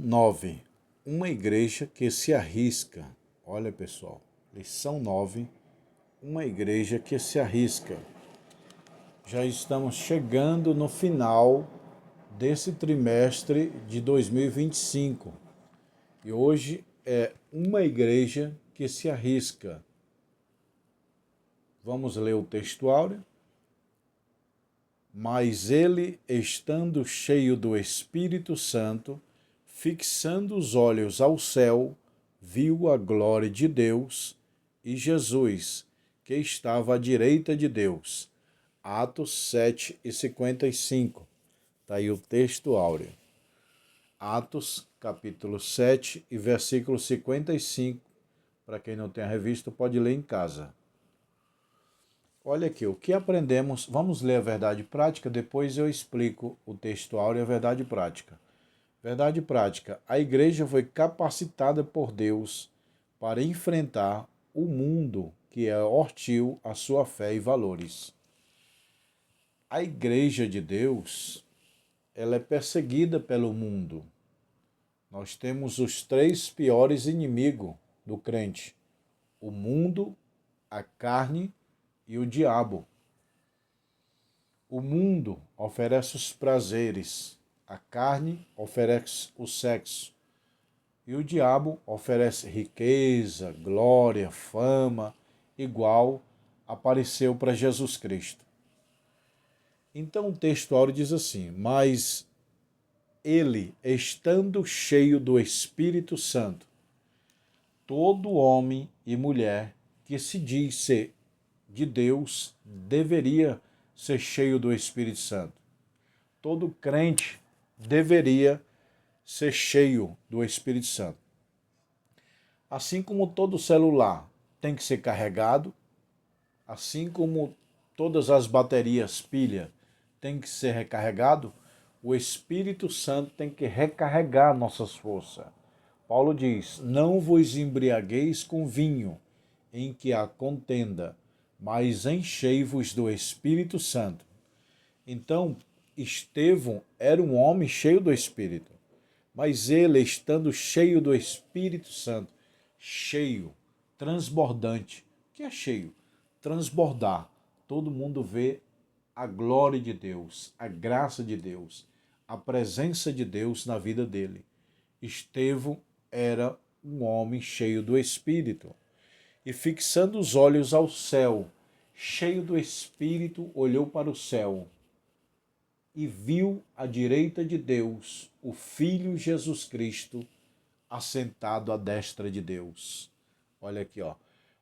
9. Uma igreja que se arrisca. Olha, pessoal, lição 9. Uma igreja que se arrisca. Já estamos chegando no final desse trimestre de 2025. E hoje é uma igreja que se arrisca. Vamos ler o texto áureo. Mas ele, estando cheio do Espírito Santo, fixando os olhos ao céu, viu a glória de Deus e Jesus, que estava à direita de Deus. Atos 7:55. Está aí o texto áureo. Atos, capítulo 7 e versículo 55. Para quem não tem a revista, pode ler em casa. Olha aqui, o que aprendemos, vamos ler a verdade prática, depois eu explico o texto áureo e a verdade prática. Verdade prática, a igreja foi capacitada por Deus para enfrentar o mundo que é hostil à sua fé e valores. A igreja de Deus, ela é perseguida pelo mundo. Nós temos os 3 piores inimigos do crente: o mundo, a carne e o diabo. O mundo oferece os prazeres, a carne oferece o sexo e o diabo oferece riqueza, glória, fama, igual apareceu para Jesus Cristo. Então o texto áureo diz assim: mas ele, estando cheio do Espírito Santo, todo homem e mulher que se diz ser de Deus deveria ser cheio do Espírito Santo. Todo crente deveria ser cheio do Espírito Santo. Assim como todo celular tem que ser carregado, assim como todas as baterias, pilha, tem que ser recarregado, o Espírito Santo tem que recarregar nossas forças. Paulo diz: não vos embriagueis com vinho, em que há contenda, mas enchei-vos do Espírito Santo. Então, Estevão era um homem cheio do Espírito, mas ele, estando cheio do Espírito Santo, cheio, transbordante. O que é cheio? Transbordar. Todo mundo vê a glória de Deus, a graça de Deus, a presença de Deus na vida dele. Estevão era um homem cheio do Espírito. E fixando os olhos ao céu, cheio do Espírito, olhou para o céu e viu à direita de Deus o Filho Jesus Cristo assentado à destra de Deus. Olha aqui, ó.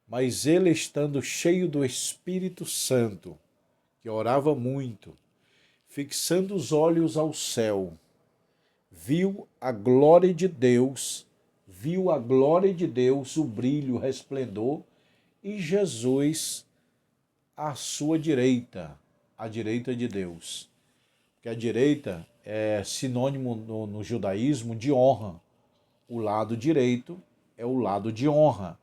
Mas ele, estando cheio do Espírito Santo, que orava muito, fixando os olhos ao céu, viu a glória de Deus, o brilho, o resplendor, e Jesus à sua direita, à direita de Deus. Porque a direita é sinônimo no judaísmo de honra. O lado direito é o lado de honra.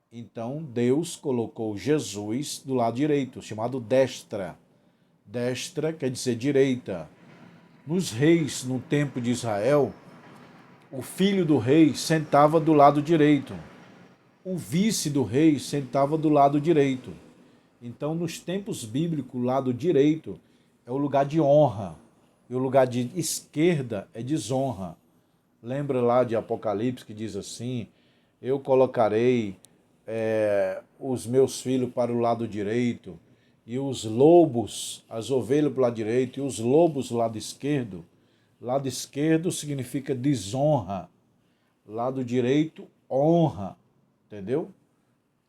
Então Deus colocou Jesus do lado direito, chamado destra. Destra quer dizer direita. Nos reis, no tempo de Israel, o filho do rei sentava do lado direito. O vice do rei sentava do lado direito. Então, nos tempos bíblicos, o lado direito é o lugar de honra. E o lugar de esquerda é desonra. Lembra lá de Apocalipse que diz assim: eu colocarei os meus filhos para o lado direito, e os lobos, as ovelhas para o lado direito, e os lobos do lado esquerdo. Lado esquerdo significa desonra. Lado direito, honra. Entendeu?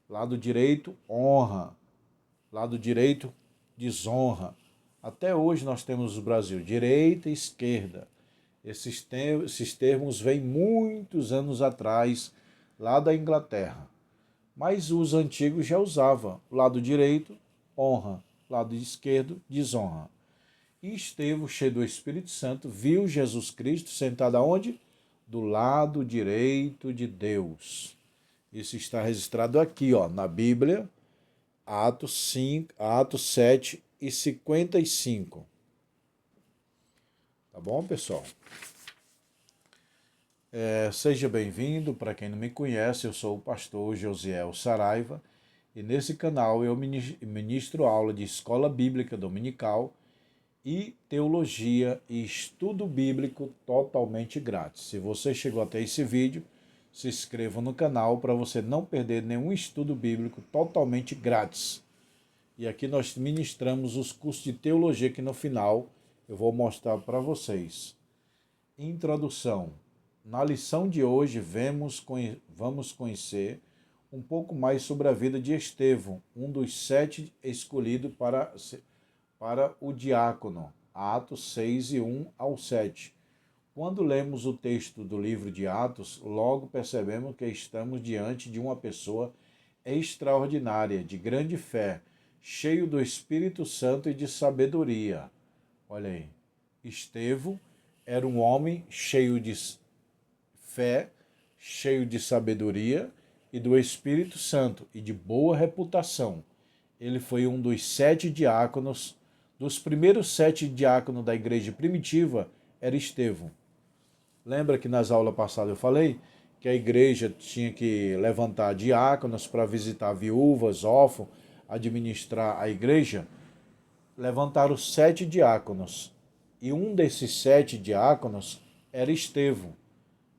Lado direito, honra. Lado direito, desonra. Até hoje nós temos no Brasil direita e esquerda. Esses termos vêm muitos anos atrás, lá da Inglaterra. Mas os antigos já usavam o lado direito, honra, lado esquerdo, desonra. E Estevão, cheio do Espírito Santo, viu Jesus Cristo sentado aonde? Do lado direito de Deus. Isso está registrado aqui, ó, na Bíblia, Atos 7:55. Tá bom, pessoal? Seja bem-vindo. Para quem não me conhece, eu sou o pastor Josiel Saraiva e nesse canal eu ministro aula de escola bíblica dominical e teologia e estudo bíblico totalmente grátis. Se você chegou até esse vídeo, se inscreva no canal para você não perder nenhum estudo bíblico totalmente grátis. E aqui nós ministramos os cursos de teologia que no final eu vou mostrar para vocês. Introdução. Na lição de hoje vamos conhecer um pouco mais sobre a vida de Estevão, um dos 7 escolhidos para o diácono, Atos 6, 1 ao 7. Quando lemos o texto do livro de Atos, logo percebemos que estamos diante de uma pessoa extraordinária, de grande fé, cheio do Espírito Santo e de sabedoria. Olha aí, Estevão era um homem cheio de fé, cheio de sabedoria e do Espírito Santo e de boa reputação. Ele foi um dos 7 diáconos, dos primeiros 7 diáconos da igreja primitiva, era Estevão. Lembra que nas aulas passadas eu falei que a igreja tinha que levantar diáconos para visitar viúvas, órfãos, administrar a igreja? Levantaram 7 diáconos. E um desses 7 diáconos era Estevão,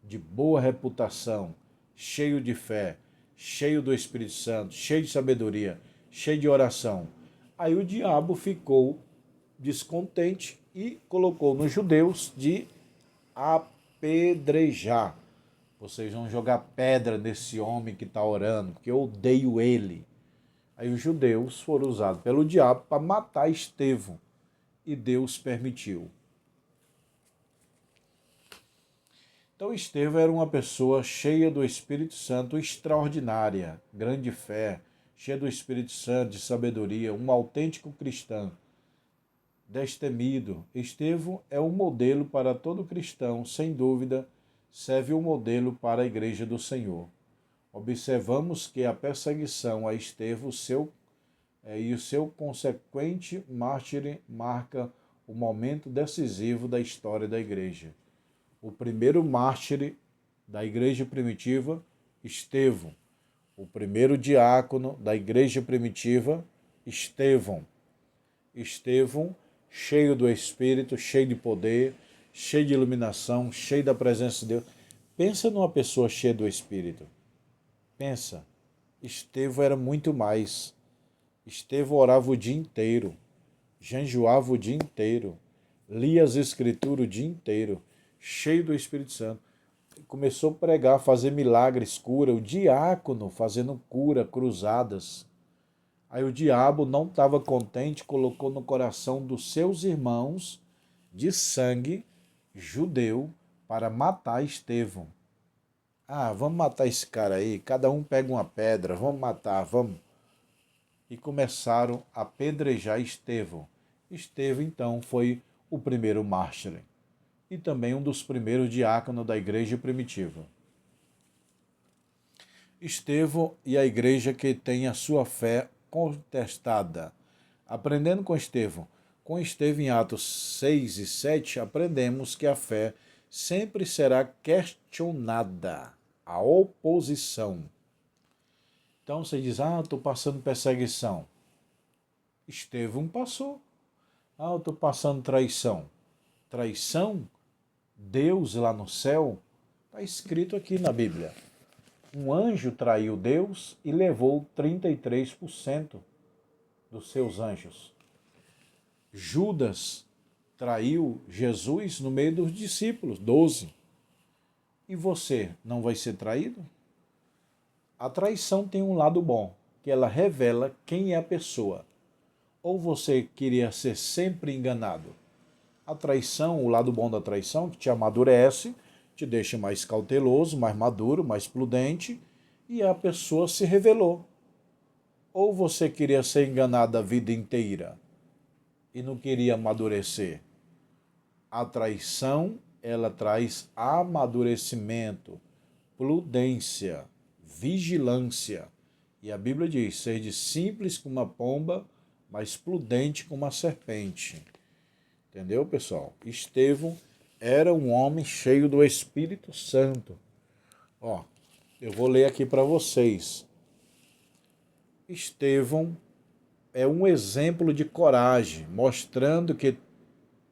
de boa reputação, cheio de fé, cheio do Espírito Santo, cheio de sabedoria, cheio de oração. Aí o diabo ficou descontente e colocou nos judeus de apedrejar. Vocês vão jogar pedra nesse homem que está orando, porque eu odeio ele. Aí os judeus foram usados pelo diabo para matar Estevão. E Deus permitiu. Então Estevão era uma pessoa cheia do Espírito Santo, extraordinária, grande fé, cheia do Espírito Santo, de sabedoria, um autêntico cristão, destemido. Estevão é um modelo para todo cristão, sem dúvida, serve um modelo para a Igreja do Senhor. Observamos que a perseguição a Estevão e o seu consequente mártir marca o momento decisivo da história da Igreja. O primeiro mártir da igreja primitiva, Estevão. O primeiro diácono da igreja primitiva, Estevão. Estevão, cheio do Espírito, cheio de poder, cheio de iluminação, cheio da presença de Deus. Pensa numa pessoa cheia do Espírito. Pensa. Estevão era muito mais. Estevão orava o dia inteiro, jejuava o dia inteiro, lia as Escrituras o dia inteiro, cheio do Espírito Santo. Começou a pregar, fazer milagres, cura, o diácono fazendo cura, cruzadas. Aí o diabo não estava contente, colocou no coração dos seus irmãos de sangue judeu para matar Estevão. Ah, vamos matar esse cara aí, cada um pega uma pedra, vamos matar, vamos. E começaram a apedrejar Estevão. Estevão, então, foi o primeiro mártir e também um dos primeiros diáconos da igreja primitiva. Estevão e a igreja que tem a sua fé contestada. Aprendendo com Estevão. Com Estevão em Atos 6 e 7, aprendemos que a fé sempre será questionada. A oposição. Então você diz, estou passando perseguição. Estevão passou. Eu estou passando traição. Traição? Deus lá no céu? Está escrito aqui na Bíblia. Um anjo traiu Deus e levou 33% dos seus anjos. Judas traiu Jesus no meio dos discípulos, 12. E você não vai ser traído? A traição tem um lado bom, que ela revela quem é a pessoa. Ou você queria ser sempre enganado? A traição, o lado bom da traição, que te amadurece, te deixa mais cauteloso, mais maduro, mais prudente, e a pessoa se revelou. Ou você queria ser enganado a vida inteira e não queria amadurecer? A traição, ela traz amadurecimento, prudência, vigilância. E a Bíblia diz, sede simples como uma pomba, mas prudente como uma serpente. Entendeu, pessoal? Estevão era um homem cheio do Espírito Santo. Ó, eu vou ler aqui para vocês. Estevão é um exemplo de coragem, mostrando que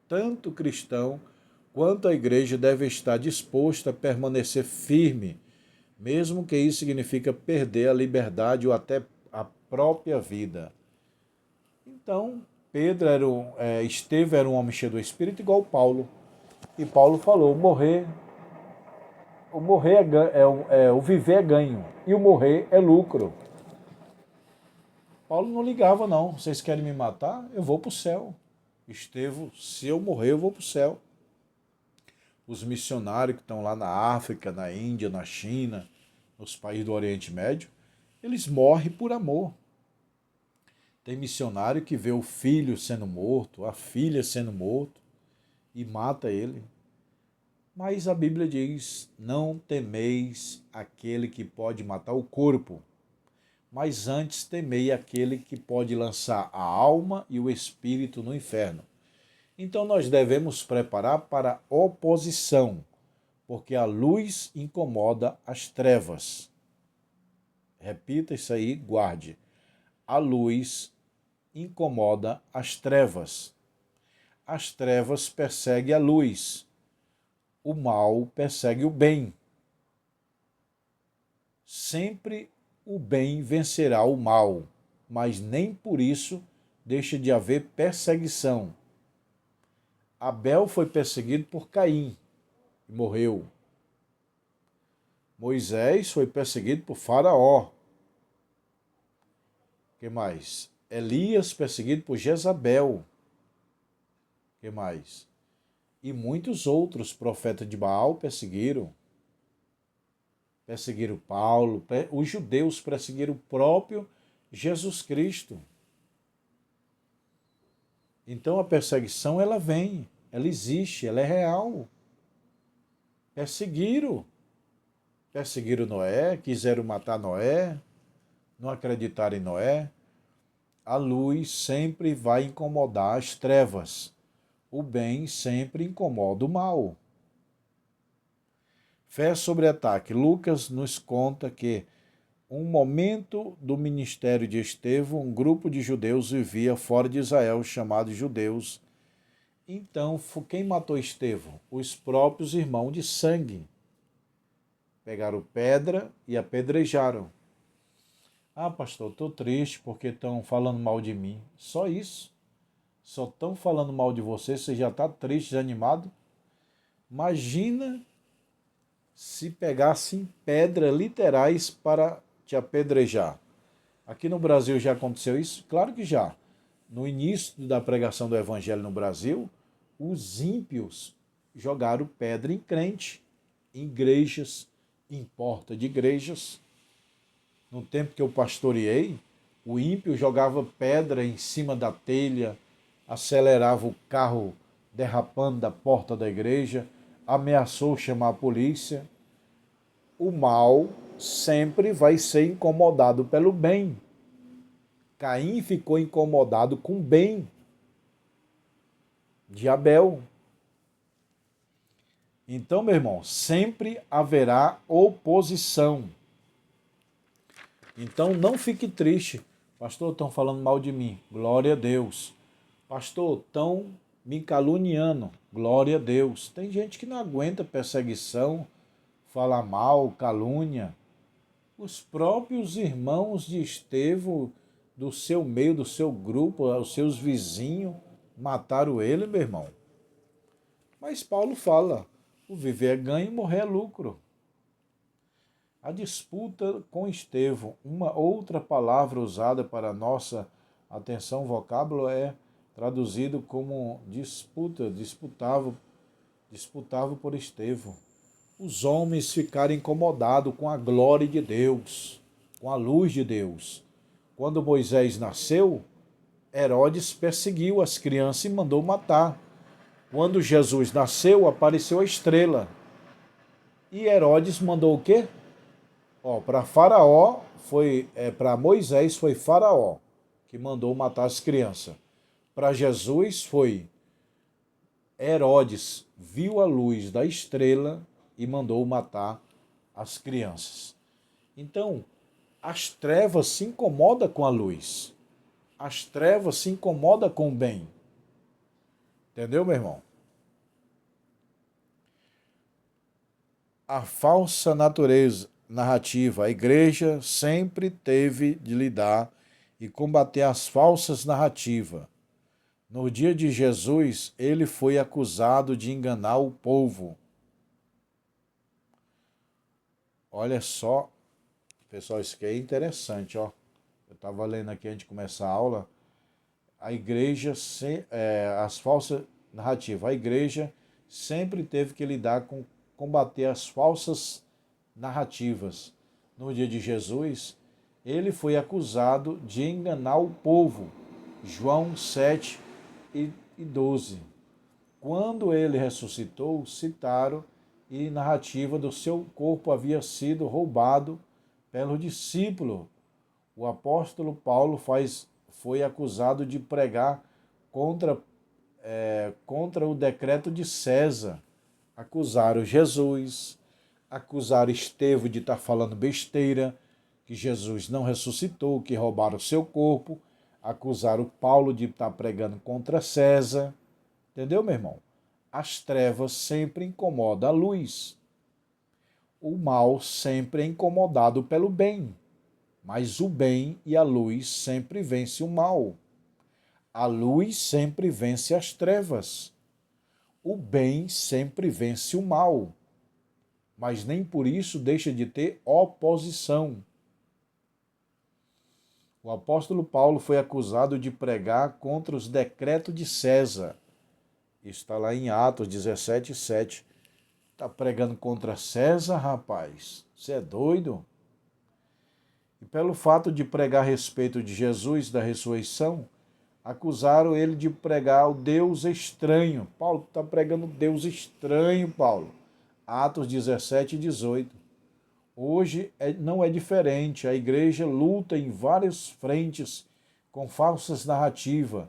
tanto o cristão quanto a igreja deve estar disposta a permanecer firme, mesmo que isso significa perder a liberdade ou até a própria vida. Então, Estevão era um homem cheio do Espírito igual Paulo. E Paulo falou, o viver é ganho e o morrer é lucro. Paulo não ligava não, vocês querem me matar? Eu vou para o céu. Estevão, se eu morrer eu vou para o céu. Os missionários que estão lá na África, na Índia, na China, nos países do Oriente Médio, eles morrem por amor. Tem missionário que vê o filho sendo morto, a filha sendo morto e mata ele. Mas a Bíblia diz, não temeis aquele que pode matar o corpo, mas antes temei aquele que pode lançar a alma e o espírito no inferno. Então nós devemos preparar para a oposição, porque a luz incomoda as trevas. Repita isso aí, guarde. A luz incomoda as trevas. As trevas perseguem a luz. O mal persegue o bem. Sempre o bem vencerá o mal, mas nem por isso deixa de haver perseguição. Abel foi perseguido por Caim e morreu. Moisés foi perseguido por Faraó. O que mais? Elias perseguido por Jezabel. O que mais? E muitos outros profetas de Baal perseguiram Paulo, os judeus perseguiram o próprio Jesus Cristo. Então a perseguição ela vem, ela existe, ela é real. Perseguiram Noé, quiseram matar Noé, não acreditaram em Noé. A luz sempre vai incomodar as trevas. O bem sempre incomoda o mal. Fé sobre ataque. Lucas nos conta que um momento do ministério de Estevão, um grupo de judeus vivia fora de Israel, chamados judeus. Então, quem matou Estevão? Os próprios irmãos de sangue. Pegaram pedra e apedrejaram. Ah, pastor, estou triste porque estão falando mal de mim. Só isso. Só estão falando mal de você, você já está triste, desanimado. Imagina se pegassem pedras literais para te apedrejar. Aqui no Brasil já aconteceu isso? Claro que já. No início da pregação do Evangelho no Brasil, os ímpios jogaram pedra em crente, em igrejas, em porta de igrejas. No tempo que eu pastoreei, o ímpio jogava pedra em cima da telha, acelerava o carro derrapando da porta da igreja, ameaçou chamar a polícia. O mal sempre vai ser incomodado pelo bem. Caim ficou incomodado com o bem de Abel. Então, meu irmão, sempre haverá oposição. Então, não fique triste. Pastor, estão falando mal de mim. Glória a Deus. Pastor, estão me caluniando. Glória a Deus. Tem gente que não aguenta perseguição, fala mal, calúnia. Os próprios irmãos de Estevão, do seu meio, do seu grupo, os seus vizinhos, mataram ele, meu irmão. Mas Paulo fala, o viver é ganho e morrer é lucro. A disputa com Estevão, uma outra palavra usada para a nossa atenção, vocábulo, é traduzido como disputava por Estevão. Os homens ficaram incomodados com a glória de Deus, com a luz de Deus. Quando Moisés nasceu, Herodes perseguiu as crianças e mandou matar. Quando Jesus nasceu, apareceu a estrela. E Herodes mandou o quê? Para Faraó, para Moisés foi Faraó que mandou matar as crianças. Para Jesus foi Herodes viu a luz da estrela e mandou matar as crianças. Então, as trevas se incomodam com a luz. As trevas se incomodam com o bem. Entendeu, meu irmão? A falsa natureza narrativa. A igreja sempre teve de lidar e combater as falsas narrativas. No dia de Jesus, ele foi acusado de enganar o povo. Olha só, pessoal, isso aqui é interessante, ó. Eu estava lendo aqui antes de começar a aula. A igreja, as falsas narrativas. A igreja sempre teve que lidar com combater as falsas narrativas. No dia de Jesus, ele foi acusado de enganar o povo. João 7 e 12. Quando ele ressuscitou, citaram e narrativa do seu corpo havia sido roubado pelo discípulo. O apóstolo Paulo foi acusado de pregar contra o decreto de César. Acusaram Jesus, acusaram Estevão de estar falando besteira, que Jesus não ressuscitou, que roubaram o seu corpo, acusaram Paulo de estar pregando contra César. Entendeu, meu irmão? As trevas sempre incomodam a luz. O mal sempre é incomodado pelo bem, mas o bem e a luz sempre vencem o mal. A luz sempre vence as trevas. O bem sempre vence o mal, mas nem por isso deixa de ter oposição. O apóstolo Paulo foi acusado de pregar contra os decretos de César. Está lá em Atos 17, 7. Está pregando contra César, rapaz? Você é doido? E pelo fato de pregar a respeito de Jesus, da ressurreição, acusaram ele de pregar o Deus estranho. Paulo está pregando Deus estranho, Paulo. Atos 17 e 18. Hoje não é diferente. A igreja luta em várias frentes com falsas narrativas,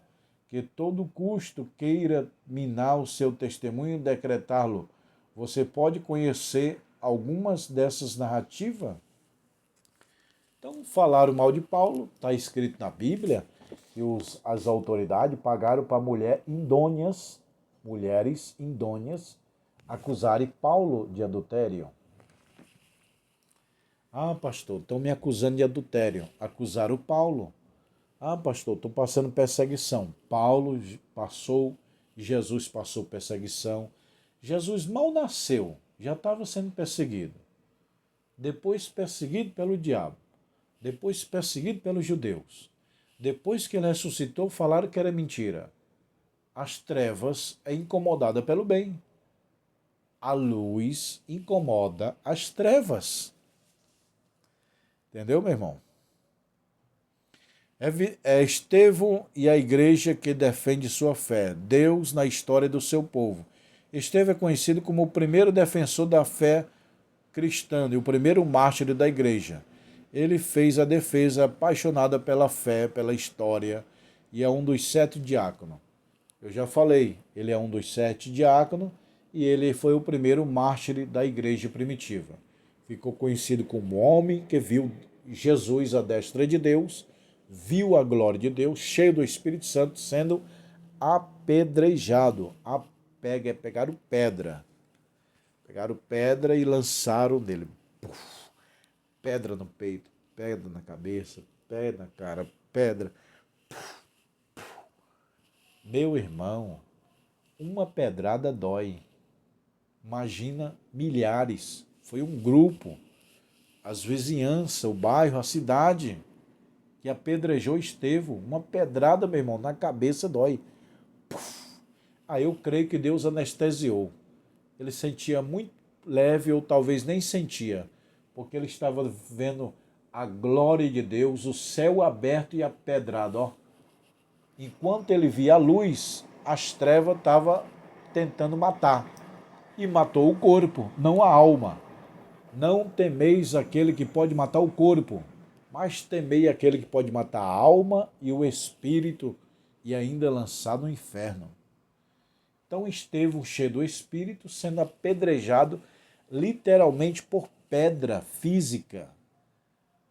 que todo custo queira minar o seu testemunho e decretá-lo. Você pode conhecer algumas dessas narrativas? Então, falaram mal de Paulo, está escrito na Bíblia, que as autoridades pagaram para mulheres indôneas, acusarem Paulo de adultério. Ah, pastor, estão me acusando de adultério. Acusaram Paulo. Ah, pastor, estou passando perseguição. Paulo passou, Jesus passou perseguição. Jesus mal nasceu, já estava sendo perseguido. Depois perseguido pelo diabo. Depois perseguido pelos judeus. Depois que ele ressuscitou, falaram que era mentira. As trevas é incomodada pelo bem. A luz incomoda as trevas. Entendeu, meu irmão? É Estevão e a igreja que defende sua fé, Deus na história do seu povo. Estevão é conhecido como o primeiro defensor da fé cristã e o primeiro mártir da igreja. Ele fez a defesa apaixonada pela fé, pela história, e é um dos 7 diáconos. Eu já falei, ele é um dos 7 diáconos e ele foi o primeiro mártir da igreja primitiva. Ficou conhecido como homem que viu Jesus à destra de Deus, viu a glória de Deus, cheio do Espírito Santo, sendo apedrejado. Pegaram pedra. Pegaram pedra e lançaram nele. Puf, pedra no peito, pedra na cabeça, pedra na cara, pedra. Meu irmão, uma pedrada dói. Imagina milhares. Foi um grupo, as vizinhanças, o bairro, a cidade, que apedrejou Estevão. Uma pedrada, meu irmão, na cabeça dói. Aí eu creio que Deus anestesiou. Ele sentia muito leve ou talvez nem sentia, porque ele estava vendo a glória de Deus, o céu aberto e a pedrada, ó. Enquanto ele via a luz, as trevas estavam tentando matar. E matou o corpo, não a alma. Não temeis aquele que pode matar o corpo, mas temei aquele que pode matar a alma e o espírito e ainda lançar no inferno. Então Estevão, cheio do Espírito, sendo apedrejado literalmente por pedra física.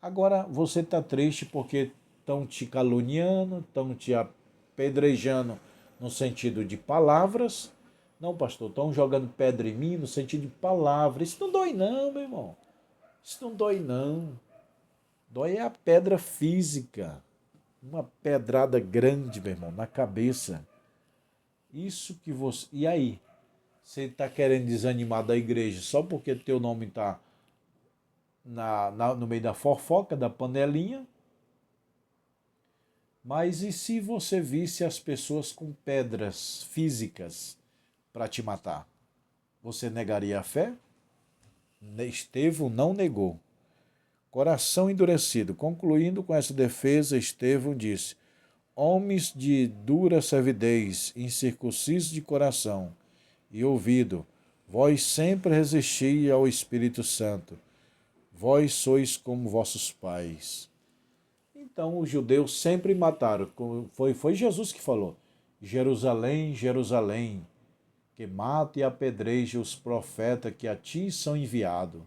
Agora você está triste porque estão te caluniando, estão te apedrejando no sentido de palavras. Não, pastor, estão jogando pedra em mim no sentido de palavras. Isso não dói não, meu irmão. Isso não dói não. Dói é a pedra física. Uma pedrada grande, meu irmão, na cabeça. Isso que você... E aí? Você está querendo desanimar da igreja só porque teu nome está no meio da fofoca, da panelinha? Mas e se você visse as pessoas com pedras físicas para te matar? Você negaria a fé? Estevão não negou. Coração endurecido. Concluindo com essa defesa, Estevão disse: homens de dura servidez, incircuncisos de coração e ouvido, vós sempre resisti ao Espírito Santo. Vós sois como vossos pais. Então os judeus sempre mataram. Foi Jesus que falou: Jerusalém, Jerusalém, que mata e apedreja os profetas que a ti são enviados.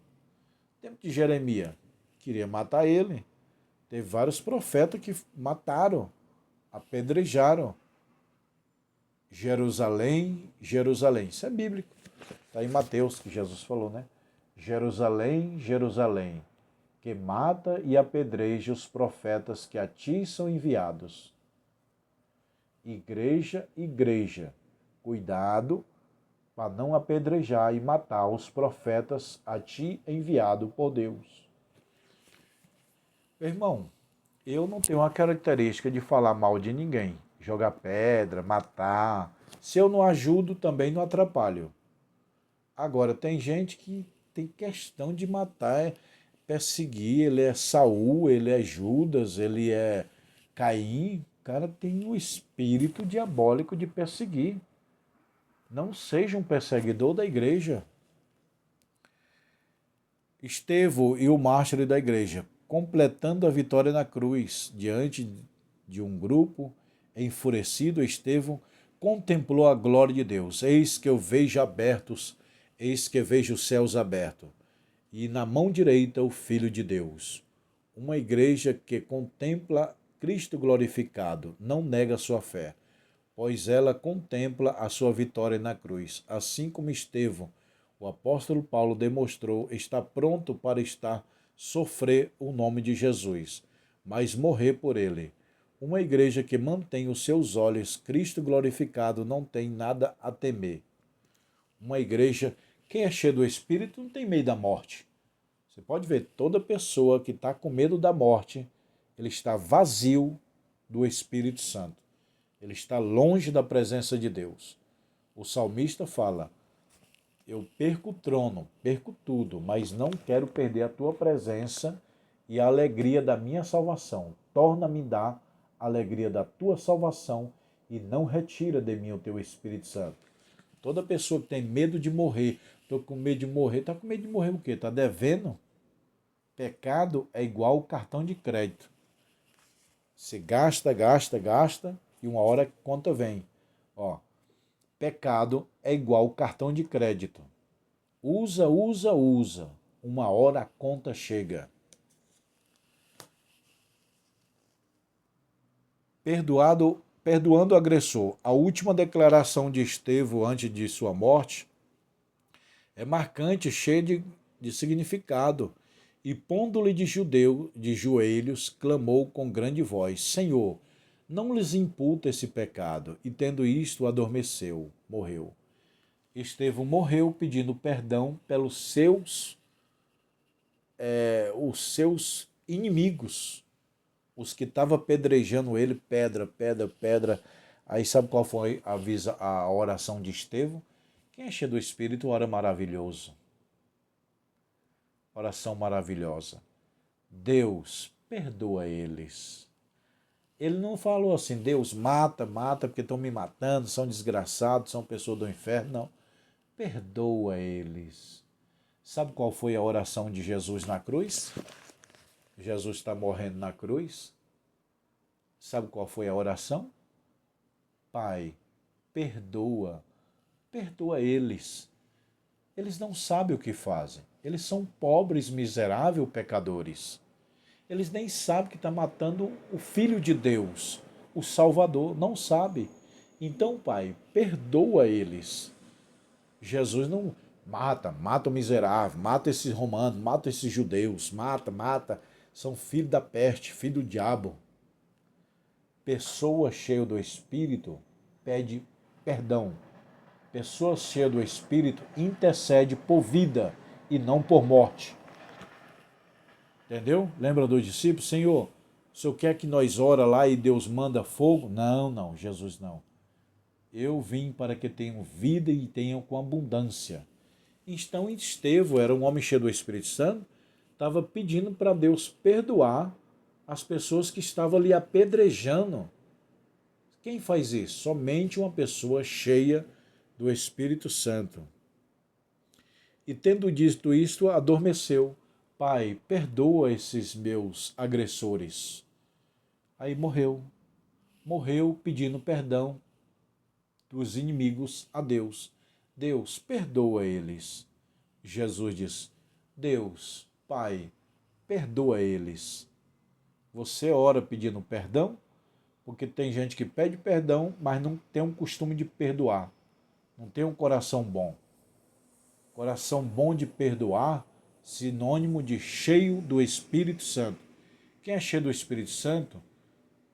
Tempo de Jeremias, queria matar ele. Teve vários profetas que mataram, apedrejaram. Jerusalém, Jerusalém. Isso é bíblico. Está em Mateus que Jesus falou, né? Jerusalém, Jerusalém, que mata e apedreja os profetas que a ti são enviados. Igreja, igreja, cuidado para não apedrejar e matar os profetas a ti enviado por Deus. Meu irmão, eu não tenho a característica de falar mal de ninguém, jogar pedra, matar. Se eu não ajudo, também não atrapalho. Agora, tem gente que tem questão de matar, perseguir, ele é Saul, ele é Judas, ele é Caim. O cara tem o espírito diabólico de perseguir. Não seja um perseguidor da igreja. Estevão e o mártir da igreja, completando a vitória na cruz, diante de um grupo enfurecido, Estevão contemplou a glória de Deus. Eis que eu vejo abertos, eis que vejo os céus abertos, e na mão direita o Filho de Deus. Uma igreja que contempla Cristo glorificado, não nega sua fé, pois ela contempla a sua vitória na cruz, assim como Estevão, o apóstolo Paulo demonstrou, está pronto para sofrer o nome de Jesus, mas morrer por ele. Uma igreja que mantém os seus olhos Cristo glorificado não tem nada a temer. Uma igreja que é cheia do Espírito não tem medo da morte. Você pode ver, toda pessoa que está com medo da morte, ele está vazio do Espírito Santo. Ele está longe da presença de Deus. O salmista fala: eu perco o trono, perco tudo, mas não quero perder a tua presença e a alegria da minha salvação. Torna-me dar a alegria da tua salvação e não retira de mim o teu Espírito Santo. Toda pessoa que tem medo de morrer, estou com medo de morrer, está com medo de morrer o quê? Está devendo? Pecado é igual cartão de crédito. Você gasta, gasta, gasta e uma hora a conta vem. Ó, pecado é igual cartão de crédito. Usa, usa, usa. Uma hora a conta chega. Perdoando o agressor. A última declaração de Estevão antes de sua morte é marcante, cheia de significado. E pondo-lhe de joelhos, clamou com grande voz: Senhor, não lhes imputa esse pecado. E tendo isto, adormeceu, morreu. Estevão morreu pedindo perdão pelos os seus inimigos, os que estavam apedrejando ele, pedra, pedra, pedra. Aí sabe qual foi a oração de Estevão? Quem é cheio do Espírito ora maravilhoso. Oração maravilhosa. Deus, perdoa eles. Ele não falou assim: Deus, mata, mata, porque estão me matando, são desgraçados, são pessoas do inferno. Não. Perdoa eles. Sabe qual foi a oração de Jesus na cruz? Jesus está morrendo na cruz. Sabe qual foi a oração? Pai, perdoa, perdoa eles. Eles não sabem o que fazem. Eles são pobres, miseráveis, pecadores. Eles nem sabem que está matando o Filho de Deus, o Salvador. Não sabe. Então, Pai, perdoa eles. Jesus não mata o miserável, mata esses romanos, mata esses judeus, mata. São filhos da peste, filho do diabo. Pessoa cheia do Espírito pede perdão. Pessoa cheia do Espírito intercede por vida e não por morte. Entendeu? Lembra dos discípulos? Senhor, o Senhor quer que nós ora lá e Deus manda fogo? Não, Jesus não. Eu vim para que tenham vida e tenham com abundância. Então Estevão era um homem cheio do Espírito Santo, estava pedindo para Deus perdoar as pessoas que estavam ali apedrejando. Quem faz isso? Somente uma pessoa cheia do Espírito Santo. E tendo dito isto, adormeceu. Pai, perdoa esses meus agressores. Aí morreu. Morreu pedindo perdão dos inimigos a Deus. Deus, perdoa eles. Jesus diz, Deus, Pai, perdoa eles. Você ora pedindo perdão? Porque tem gente que pede perdão, mas não tem um costume de perdoar. Não tem um coração bom. Coração bom de perdoar, sinônimo de cheio do Espírito Santo. Quem é cheio do Espírito Santo,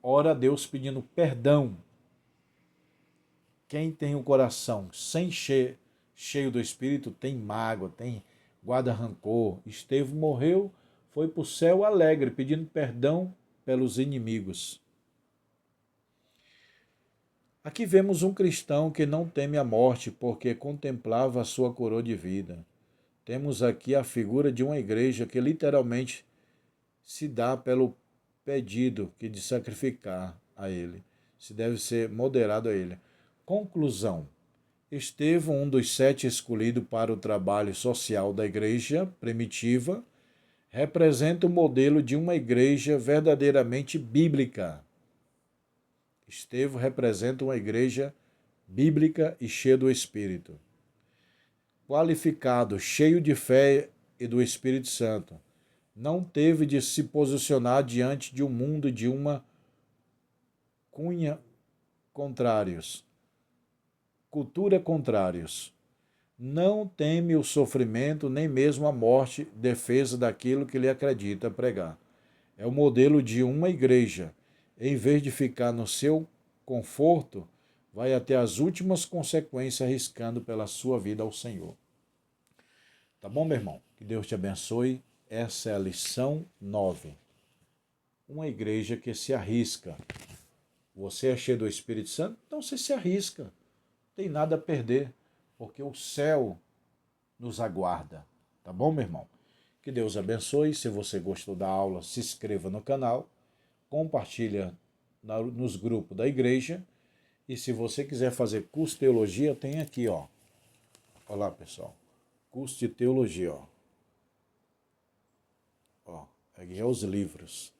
ora a Deus pedindo perdão. Quem tem o coração sem cheio do Espírito tem mágoa, tem guarda rancor. Estevão morreu, foi para o céu alegre, pedindo perdão pelos inimigos. Aqui vemos um cristão que não teme a morte, porque contemplava a sua coroa de vida. Temos aqui a figura de uma igreja que literalmente se dá pelo pedido que de sacrificar a ele. Se deve ser moderado a ele. Conclusão. Estevão, um dos 7 escolhidos para o trabalho social da igreja primitiva, representa o modelo de uma igreja verdadeiramente bíblica. Estevão representa uma igreja bíblica e cheia do Espírito. Qualificado, cheio de fé e do Espírito Santo, não teve de se posicionar diante de um mundo de uma cunha contrários. Cultura contrários. Não teme o sofrimento, nem mesmo a morte, defesa daquilo que lhe acredita pregar. É o modelo de uma igreja. Em vez de ficar no seu conforto, vai até as últimas consequências arriscando pela sua vida ao Senhor. Tá bom, meu irmão? Que Deus te abençoe. Essa é a lição 9. Uma igreja que se arrisca. Você é cheio do Espírito Santo? Então você se arrisca. Não tem nada a perder, porque o céu nos aguarda. Tá bom, meu irmão? Que Deus abençoe. Se você gostou da aula, se inscreva no canal. Compartilha nos grupos da igreja. E se você quiser fazer curso de teologia, tem aqui, ó. Olha lá, pessoal. Curso de teologia, ó. Ó, aqui é os livros.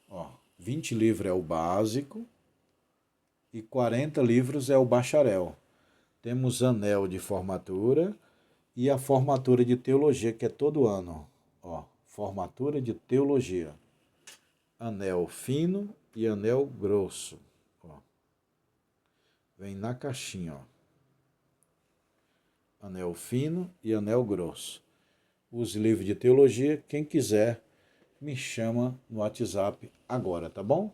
Ó, 20 livros é o básico e 40 livros é o bacharel. Temos anel de formatura e a formatura de teologia, que é todo ano. Ó, formatura de teologia. Anel fino e anel grosso. Ó. Vem na caixinha, ó. Anel fino e anel grosso. Os livros de teologia, quem quiser, me chama no WhatsApp agora, tá bom?